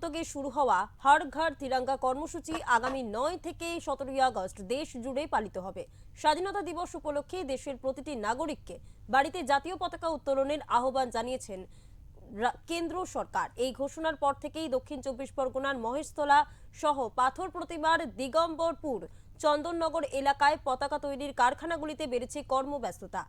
উদ্যোগে শুরু হওয়া হর ঘর তিরঙ্গা কর্মসূচি আগামী 9 থেকে 17 আগস্ট দেশ জুড়ে পালিত হবে। স্বাধীনতা দিবস উপলক্ষে দেশের প্রতিটি নাগরিককে বাড়িতে জাতীয় পতাকা উত্তোলনের আহ্বান জানিয়েছেন কেন্দ্র সরকার। এই ঘোষণার পর থেকেই দক্ষিণ 24 পরগনার মহেশতলা সহ পাথর প্রতিমার দিগম্বরপুর চন্দননগর এলাকায় পতাকা তৈরির কারখানাগুলিতে বেড়েছে কর্মব্যস্ততা।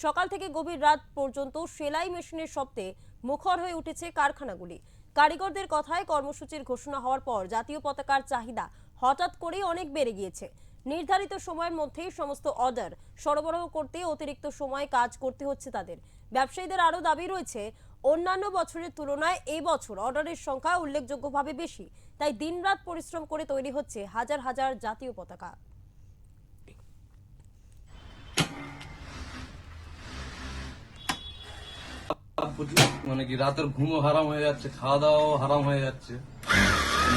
সকাল থেকে গভীর রাত পর্যন্ত সেলাই মেশিনের শব্দে মুখর হয়ে উঠেছে কারখানাগুলি। কারিগরদের কথায় কর্মসূচির ঘোষণা হওয়ার পর জাতীয় পতাকার চাহিদা হঠাৎ করেই অনেক বেড়ে গিয়েছে। নির্ধারিত সময়ের মধ্যেই সমস্ত অর্ডার সরবরাহ করতে অতিরিক্ত সময় কাজ করতে হচ্ছে তাদের। ব্যবসায়ীদের আরও দাবি রয়েছে, অন্যান্য বছরের তুলনায় এই বছর অর্ডারের সংখ্যা উল্লেখযোগ্যভাবে বেশি, তাই দিনরাত পরিশ্রম করে তৈরি হচ্ছে হাজার হাজার জাতীয় পতাকা। মানে কি রাতের ঘুমও হারাম হয়ে যাচ্ছে, খাওয়া দাওয়াও হারাম হয়ে যাচ্ছে।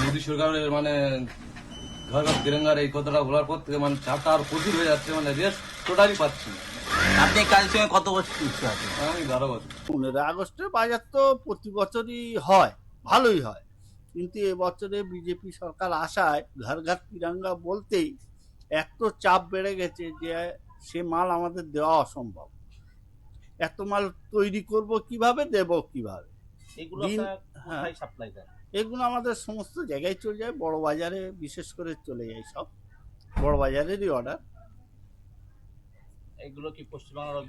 মোদী সরকারের মানে ঘর ঘর তিরঙ্গার এই কথাটা বলার পর থেকে মানে চাপটা আর প্রচুর হয়ে যাচ্ছে, মানে রেস্ট টোটালি পাচ্ছি না। আপনি কাজের সঙ্গে কত বছর যুক্ত আছেন? আমি 12 বছর। 15 আগস্টের বাজার তো প্রতি বছরই হয়, ভালোই হয়, কিন্তু এবছরে বিজেপি সরকার আসায় ঘর ঘর তিরঙ্গা বলতেই এত চাপ বেড়ে গেছে যে সে মাল আমাদের দেওয়া অসম্ভব। এত মাল তৈরি করব কিভাবে, দেব কিভাবে? এগুলো দিন- আপনারা হ্যাঁ। কোথায় সাপ্লাই দেন? এগুলো আমাদের সমস্ত জায়গায় চলে যায়, বড় বাজারে বিশেষ করে চলে যায়, সব বড় বাজারেরই অর্ডার। এগুলো কি পশ্চিমবাংলার